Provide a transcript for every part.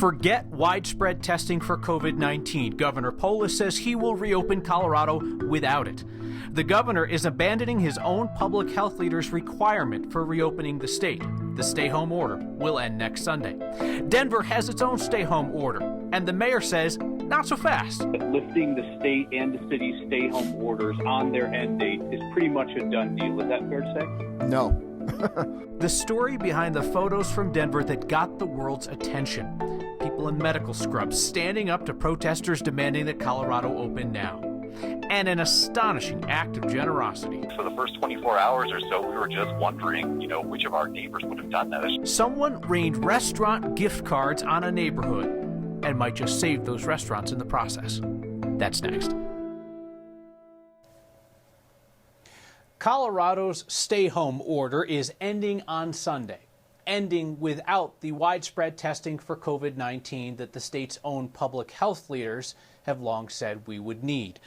Forget widespread testing for COVID-19. Governor Polis says he will reopen Colorado without it. The governor is abandoning his own public health leader's requirement for reopening the state. The stay-home order will end next Sunday. Denver has its own stay-home order, and the mayor says not so fast. Lifting the state and the city's stay-home orders on their end date is pretty much a done deal. Is that fair to say? No. The story behind the photos from Denver that got the world's attention. People in medical scrubs standing up to protesters demanding that Colorado open now. And an astonishing act of generosity. For the first 24 hours or so, we were just wondering, which of our neighbors would have done this. Someone rained restaurant gift cards on a neighborhood and might just save those restaurants in the process. That's next. Colorado's stay-home order is ending on Sunday, ending without the widespread testing for COVID-19 that the state's own public health leaders have long said we would need.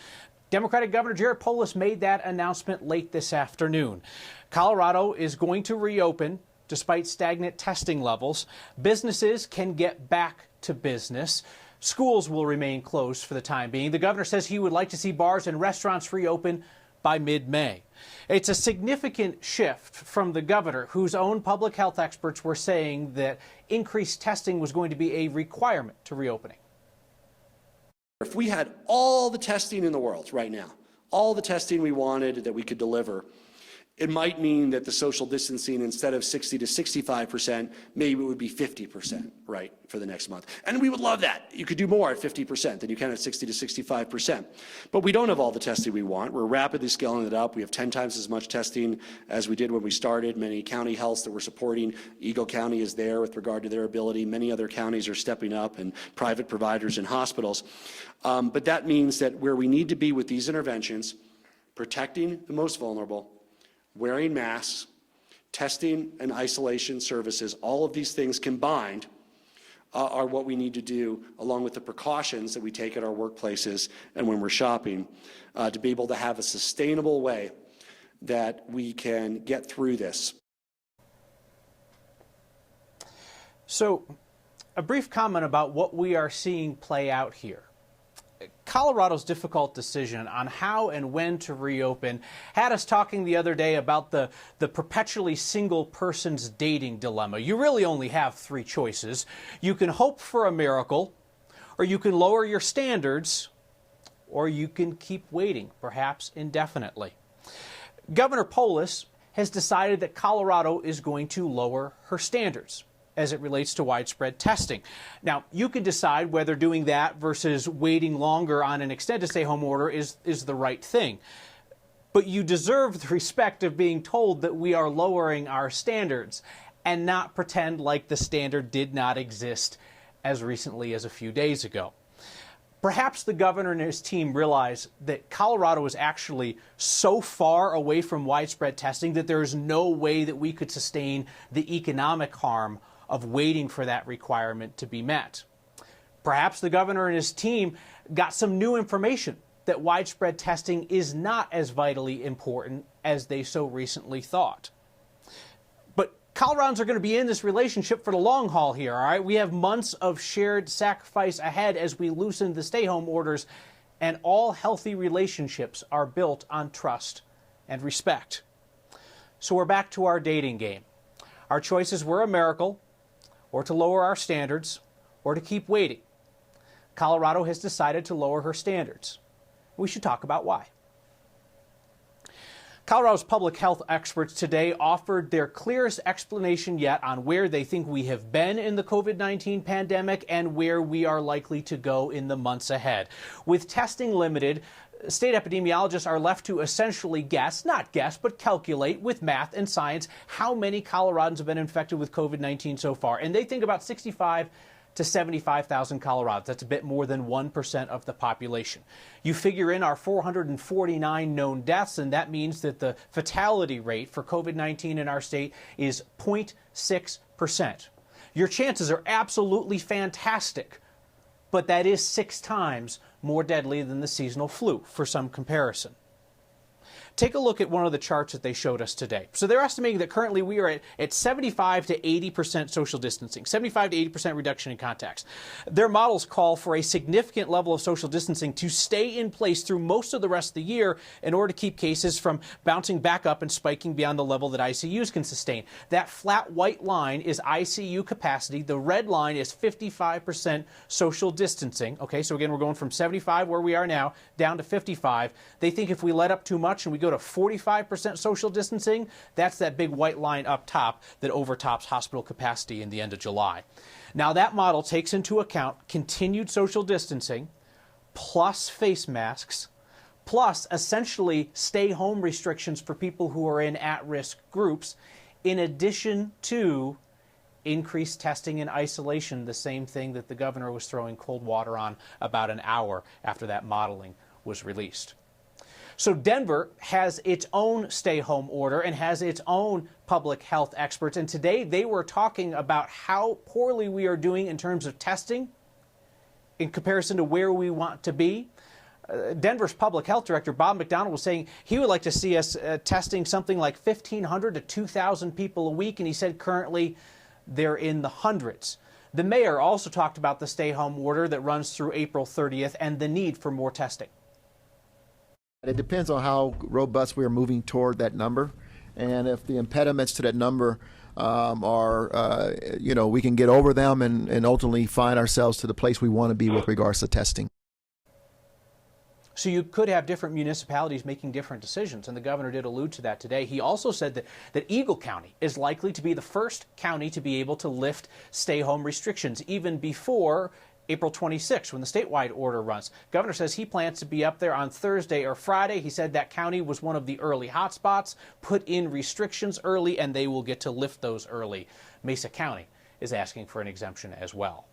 Democratic Governor Jared Polis made that announcement late this afternoon. Colorado is going to reopen despite stagnant testing levels. Businesses can get back to business. Schools will remain closed for the time being. The governor says he would like to see bars and restaurants reopen by mid-May. It's a significant shift from the governor, whose own public health experts were saying that increased testing was going to be a requirement to reopening. If we had all the testing in the world right now, all the testing we wanted that we could deliver, it might mean that the social distancing, instead of 60 to 65%, maybe it would be 50%, right, for the next month. And we would love that. You could do more at 50% than you can at 60 to 65%. But we don't have all the testing we want. We're rapidly scaling it up. We have 10 times as much testing as we did when we started. Many county healths that we're supporting, Eagle County is there with regard to their ability. Many other counties are stepping up, and private providers and hospitals. But that means that where we need to be with these interventions, protecting the most vulnerable, wearing masks, testing and isolation services, all of these things combined are what we need to do, along with the precautions that we take at our workplaces and when we're shopping, to be able to have a sustainable way that we can get through this. So, a brief comment about what we are seeing play out here. Colorado's difficult decision on how and when to reopen had us talking the other day about the perpetually single person's dating dilemma. You really only have three choices. You can hope for a miracle, or you can lower your standards, or you can keep waiting, perhaps indefinitely. Governor Polis has decided that Colorado is going to lower her standards as it relates to widespread testing. Now, you can decide whether doing that versus waiting longer on an extended stay-home order is the right thing. But you deserve the respect of being told that we are lowering our standards and not pretend like the standard did not exist as recently as a few days ago. Perhaps the governor and his team realize that Colorado is actually so far away from widespread testing that there is no way that we could sustain the economic harm of waiting for that requirement to be met. Perhaps the governor and his team got some new information that widespread testing is not as vitally important as they so recently thought. But Coloradans are going to be in this relationship for the long haul here, all right? We have months of shared sacrifice ahead as we loosen the stay-home orders, and all healthy relationships are built on trust and respect. So we're back to our dating game. Our choices were a miracle, or to lower our standards, or to keep waiting. Colorado has decided to lower her standards. We should talk about why. Colorado's public health experts today offered their clearest explanation yet on where they think we have been in the COVID-19 pandemic and where we are likely to go in the months ahead. With testing limited, state epidemiologists are left to essentially not guess, but calculate with math and science how many Coloradans have been infected with COVID-19 so far. And they think about 65 to 75,000 Coloradans. That's a bit more than 1% of the population. You figure in our 449 known deaths, and that means that the fatality rate for COVID-19 in our state is 0.6%. Your chances are absolutely fantastic, but that is 6 times more deadly than the seasonal flu, for some comparison. Take a look at one of the charts that they showed us today. So they're estimating that currently we are at 75 to 80% social distancing, 75 to 80% reduction in contacts. Their models call for a significant level of social distancing to stay in place through most of the rest of the year in order to keep cases from bouncing back up and spiking beyond the level that ICUs can sustain. That flat white line is ICU capacity. The red line is 55% social distancing. Okay, so again, we're going from 75 where we are now down to 55. They think if we let up too much and we go to 45% social distancing, that's that big white line up top that overtops hospital capacity in the end of July. Now that model takes into account continued social distancing plus face masks plus essentially stay-home restrictions for people who are in at-risk groups, in addition to increased testing and isolation, the same thing that the governor was throwing cold water on about an hour after that modeling was released. So Denver has its own stay-home order and has its own public health experts, and today they were talking about how poorly we are doing in terms of testing in comparison to where we want to be. Denver's public health director, Bob McDonald, was saying he would like to see us testing something like 1,500 to 2,000 people a week, and he said currently they're in the hundreds. The mayor also talked about the stay-home order that runs through April 30th and the need for more testing. It depends on how robust we are moving toward that number, and if the impediments to that number we can get over them and ultimately find ourselves to the place we want to be with regards to testing. So you could have different municipalities making different decisions, and the governor did allude to that today. He also said that Eagle County is likely to be the first county to be able to lift stay-home restrictions, even before April 26th, when the statewide order runs. Governor says he plans to be up there on Thursday or Friday. He said that county was one of the early hotspots, put in restrictions early, and they will get to lift those early. Mesa County is asking for an exemption as well.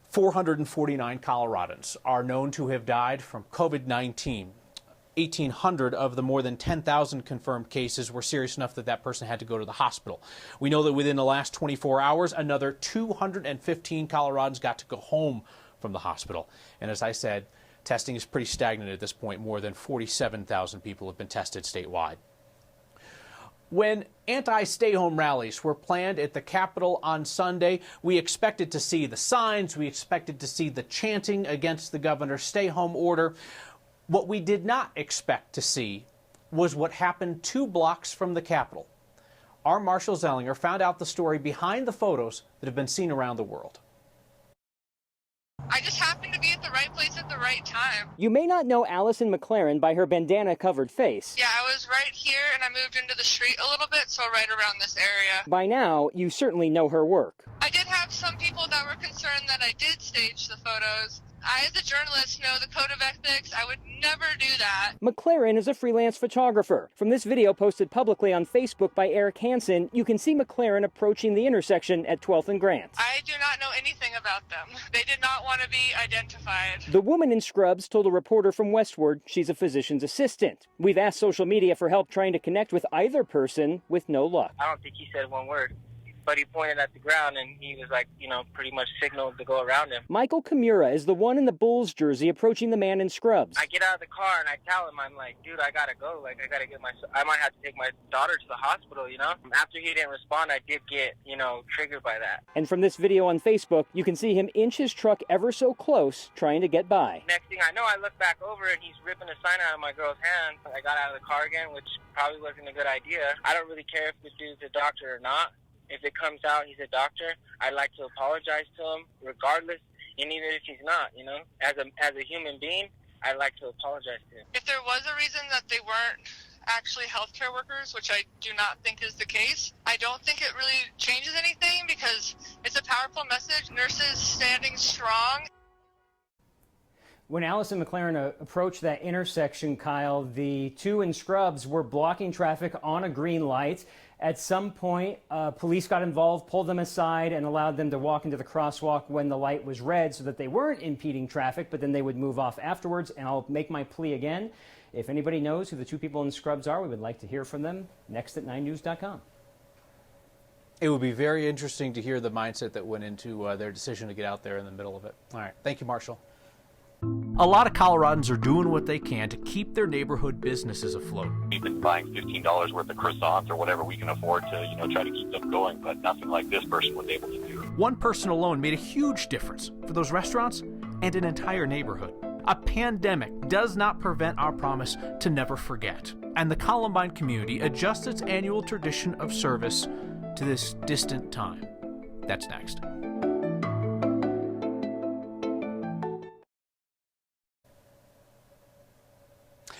449 Coloradans are known to have died from COVID-19. 1,800 of the more than 10,000 confirmed cases were serious enough that that person had to go to the hospital. We know that within the last 24 hours, another 215 Coloradans got to go home from the hospital. And as I said, testing is pretty stagnant at this point. More than 47,000 people have been tested statewide. When anti-stay-home rallies were planned at the Capitol on Sunday, we expected to see the signs, we expected to see the chanting against the governor's stay-home order. What we did not expect to see was what happened 2 blocks from the Capitol. Our Marshall Zellinger found out the story behind the photos that have been seen around the world. I just happened to be at the right place at the right time. You may not know Alison Mclaren by her bandana-covered face. Yeah, I was right here and I moved into the street a little bit, so right around this area. By now, you certainly know her work. I did have some people that were concerned that I did stage the photos. I, as a journalist, know the code of ethics. I would never do that. Mclaren is a freelance photographer. From this video posted publicly on Facebook by Eric Hansen, you can see Mclaren approaching the intersection at 12th and Grant. I do not know anything about them. They did not want to be identified. The woman in scrubs told a reporter from Westward she's a physician's assistant. We've asked social media for help trying to connect with either person with no luck. I don't think he said one word. But he pointed at the ground and he was like, pretty much signaled to go around him. Michael Kimura is the one in the Bulls jersey approaching the man in scrubs. I get out of the car and I tell him, I'm like, dude, I gotta go. I gotta I might have to take my daughter to the hospital, After he didn't respond, I did get, triggered by that. And from this video on Facebook, you can see him inch his truck ever so close, trying to get by. Next thing I know, I look back over and he's ripping a sign out of my girl's hand. I got out of the car again, which probably wasn't a good idea. I don't really care if the dude's a doctor or not. If it comes out he's a doctor, I'd like to apologize to him regardless, and even if he's not, as a human being, I'd like to apologize to him. If there was a reason that they weren't actually healthcare workers, which I do not think is the case, I don't think it really changes anything because it's a powerful message. Nurses standing strong. When Alison Mclaren approached that intersection, Kyle, the 2 in scrubs were blocking traffic on a green light. At some point, police got involved, pulled them aside, and allowed them to walk into the crosswalk when the light was red so that they weren't impeding traffic, but then they would move off afterwards. And I'll make my plea again. If anybody knows who the 2 people in scrubs are, we would like to hear from them. Next at 9news.com. It would be very interesting to hear the mindset that went into their decision to get out there in the middle of it. All right. Thank you, Marshall. A lot of Coloradans are doing what they can to keep their neighborhood businesses afloat. We've been buying $15 worth of croissants or whatever we can afford to, try to keep them going, but nothing like this person was able to do. One person alone made a huge difference for those restaurants and an entire neighborhood. A pandemic does not prevent our promise to never forget, and the Columbine community adjusts its annual tradition of service to this distant time. That's next.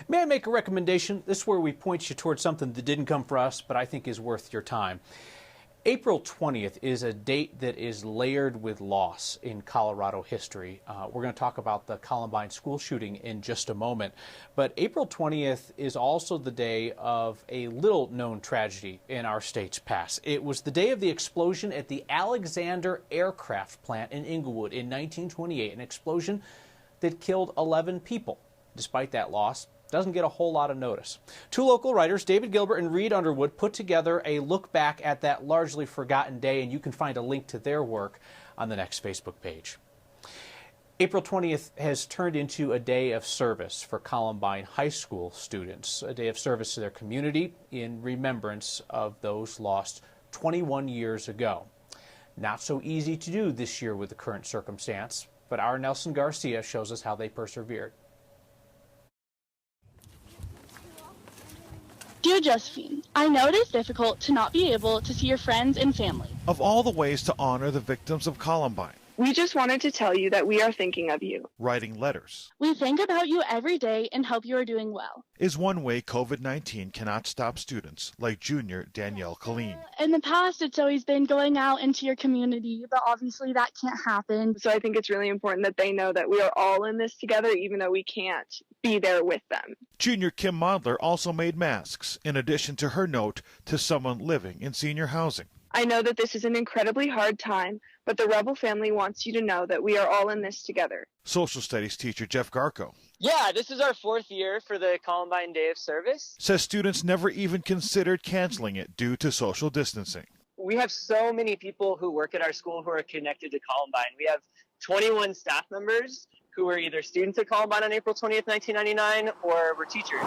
May I make a recommendation? This is where we point you towards something that didn't come for us, but I think is worth your time. April 20th is a date that is layered with loss in Colorado history. We're going to talk about the Columbine school shooting in just a moment. But April 20th is also the day of a little-known tragedy in our state's past. It was the day of the explosion at the Alexander Aircraft Plant in Inglewood in 1928, an explosion that killed 11 people. Despite that loss, doesn't get a whole lot of notice. Two local writers, David Gilbert and Reed Underwood, put together a look back at that largely forgotten day, and you can find a link to their work on the next Facebook page. April 20th has turned into a day of service for Columbine high school students, a day of service to their community in remembrance of those lost 21 years ago. Not so easy to do this year with the current circumstance, but our Nelson Garcia shows us how they persevered. Dear Josephine, I know it is difficult to not be able to see your friends and family. Of all the ways to honor the victims of Columbine, we just wanted to tell you that we are thinking of you. Writing letters. We think about you every day and hope you are doing well. Is one way COVID-19 cannot stop students like junior Danielle Colleen. In the past, it's always been going out into your community, but obviously that can't happen. So I think it's really important that they know that we are all in this together, even though we can't be there with them. Junior Kim Modler also made masks, in addition to her note to someone living in senior housing. I know that this is an incredibly hard time, but the Rebel family wants you to know that we are all in this together. Social studies teacher Jeff Garko. Yeah, this is our 4th year for the Columbine Day of Service. Says students never even considered canceling it due to social distancing. We have so many people who work at our school who are connected to Columbine. We have 21 staff members who were either students at Columbine on April 20th, 1999, or were teachers.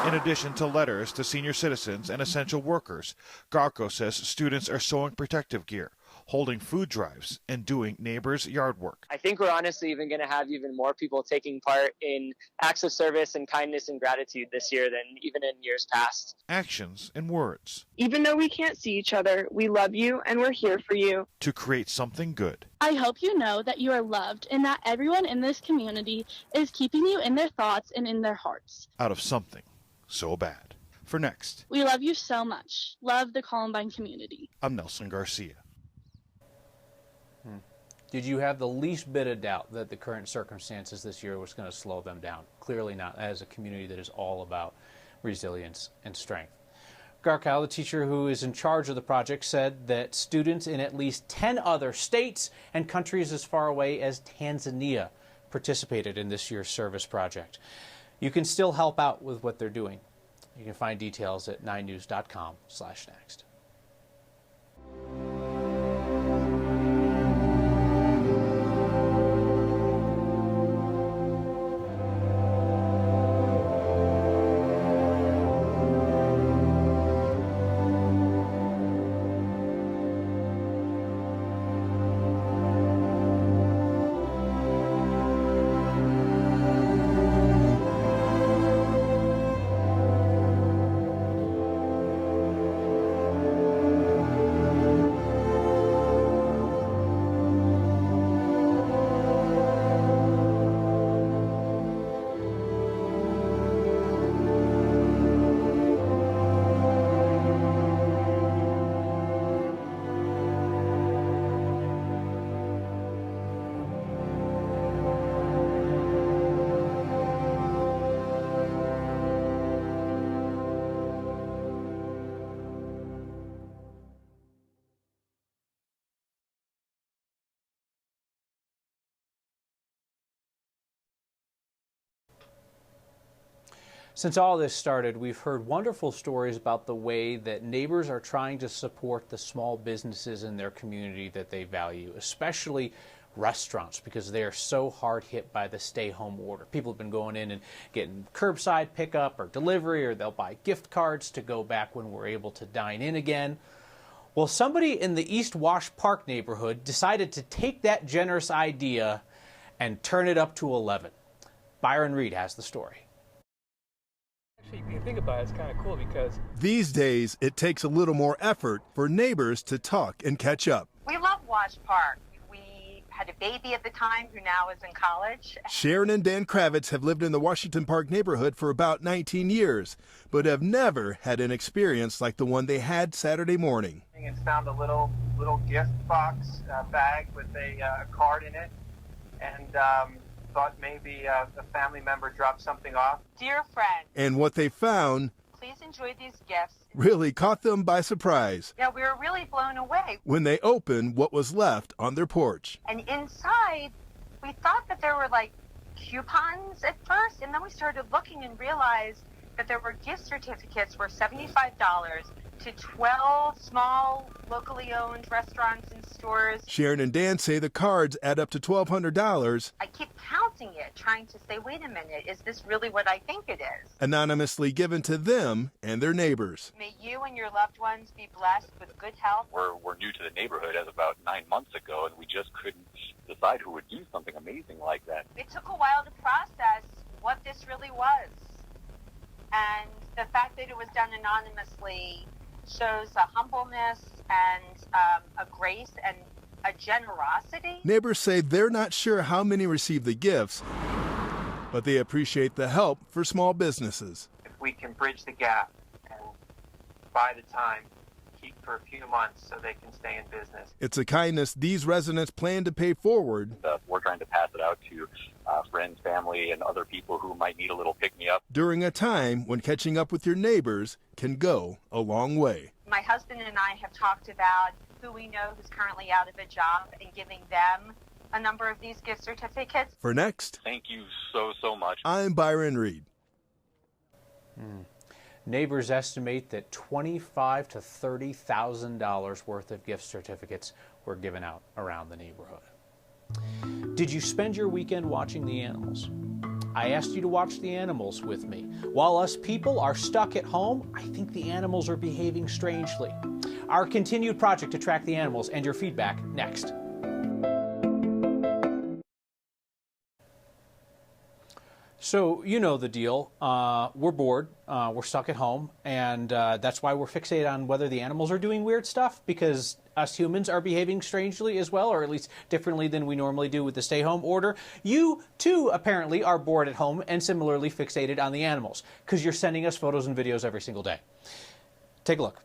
In addition to letters to senior citizens and essential workers, Garko says students are sewing protective gear, holding food drives, and doing neighbors' yard work. I think we're honestly even going to have even more people taking part in acts of service and kindness and gratitude this year than even in years past. Actions and words. Even though we can't see each other, we love you and we're here for you. To create something good. I hope you know that you are loved and that everyone in this community is keeping you in their thoughts and in their hearts. Out of something so bad. For next. We love you so much. Love the Columbine community. I'm Nelson Garcia. Did you have the least bit of doubt that the current circumstances this year was going to slow them down? Clearly not, as a community that is all about resilience and strength. Garkow, the teacher who is in charge of the project, said that students in at least 10 other states and countries as far away as Tanzania participated in this year's service project. You can still help out with what they're doing. You can find details at 9news.com/next. Since all this started, we've heard wonderful stories about the way that neighbors are trying to support the small businesses in their community that they value, especially restaurants because they are so hard hit by the stay-home order. People have been going in and getting curbside pickup or delivery, or they'll buy gift cards to go back when we're able to dine in again. Well, somebody in the East Wash Park neighborhood decided to take that generous idea and turn it up to 11. Byron Reed has the story. Actually, if you think about it, it's kind of cool because these days it takes a little more effort for neighbors to talk and catch up. We love Wash Park. We had a baby at the time who now is in college. Sharon and Dan Kravitz have lived in the Washington Park neighborhood for about 19 years, but have never had an experience like the one they had Saturday morning. It's found a little gift box bag with a card in it, and thought maybe a family member dropped something off. Dear friend. And what they found, please enjoy these gifts. Really caught them by surprise. Yeah, we were really blown away when they opened what was left on their porch. And inside, we thought that there were like coupons at first, and then we started looking and realized that there were gift certificates worth $75 to 12 small, locally owned restaurants and stores. Sharon and Dan say the cards add up to $1,200. I keep counting it, trying to say, wait a minute, is this really what I think it is? Anonymously given to them and their neighbors. May you and your loved ones be blessed with good health. We're new to the neighborhood as about 9 months ago, and we just couldn't decide who would do something amazing like that. It took a while to process what this really was. And the fact that it was done anonymously shows a humbleness and a grace and a generosity. Neighbors say they're not sure how many received the gifts, but they appreciate the help for small businesses. If we can bridge the gap and buy the time, keep for a few months so they can stay in business. It's a kindness these residents plan to pay forward. We're trying to pass it out to friends, family, and other people who might need a little pick-me-up. During a time when catching up with your neighbors can go a long way. My husband and I have talked about who we know who's currently out of a job and giving them a number of these gift certificates. For Next, thank you so much. I'm Byron Reed. Neighbors estimate that $25,000 to $30,000 worth of gift certificates were given out around the neighborhood. Did you spend your weekend watching the animals? I asked you to watch the animals with me. While us people are stuck at home, I think the animals are behaving strangely. Our continued project to track the animals and your feedback next. So you know the deal. We're bored, we're stuck at home, and that's why we're fixated on whether the animals are doing weird stuff, because us humans are behaving strangely as well, or at least differently than we normally do with the stay-home order. You, too, apparently are bored at home and similarly fixated on the animals, because you're sending us photos and videos every single day. Take a look.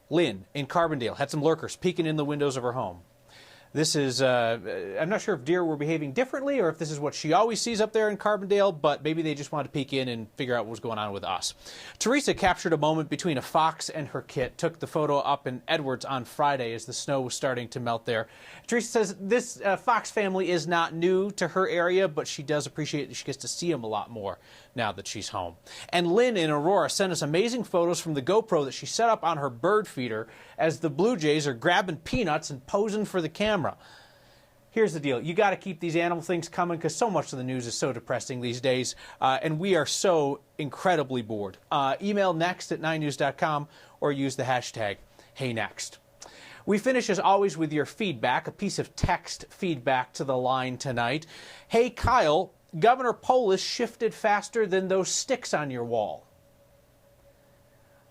Lynn in Carbondale had some lurkers peeking in the windows of her home. This is, I'm not sure if deer were behaving differently or if this is what she always sees up there in Carbondale, but maybe they just wanted to peek in and figure out what was going on with us. Teresa captured a moment between a fox and her kit, took the photo up in Edwards on Friday as the snow was starting to melt there. Teresa says this fox family is not new to her area, but she does appreciate that she gets to see them a lot more now that she's home. And Lynn in Aurora sent us amazing photos from the GoPro that she set up on her bird feeder as the Blue Jays are grabbing peanuts and posing for the camera. Here's the deal. You got to keep these animal things coming because so much of the news is so depressing these days, and we are so incredibly bored. Email next@9news.com or use the hashtag HeyNext. We finish, as always, with your feedback, a piece of text feedback to the line tonight. Hey, Kyle, Governor Polis shifted faster than those sticks on your wall.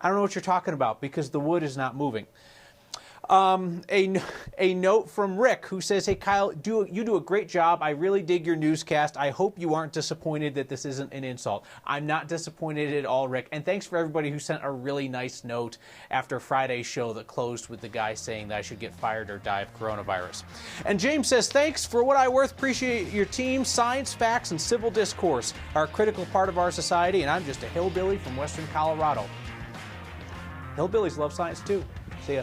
I don't know what you're talking about because the wood is not moving. A note from Rick who says, hey, Kyle, you do a great job. I really dig your newscast. I hope you aren't disappointed that this isn't an insult. I'm not disappointed at all, Rick. And thanks for everybody who sent a really nice note after Friday's show that closed with the guy saying that I should get fired or die of coronavirus. And James says, thanks for what I worth. Appreciate your team. Science, facts, and civil discourse are a critical part of our society, and I'm just a hillbilly from Western Colorado. Hillbillies love science, too. See ya.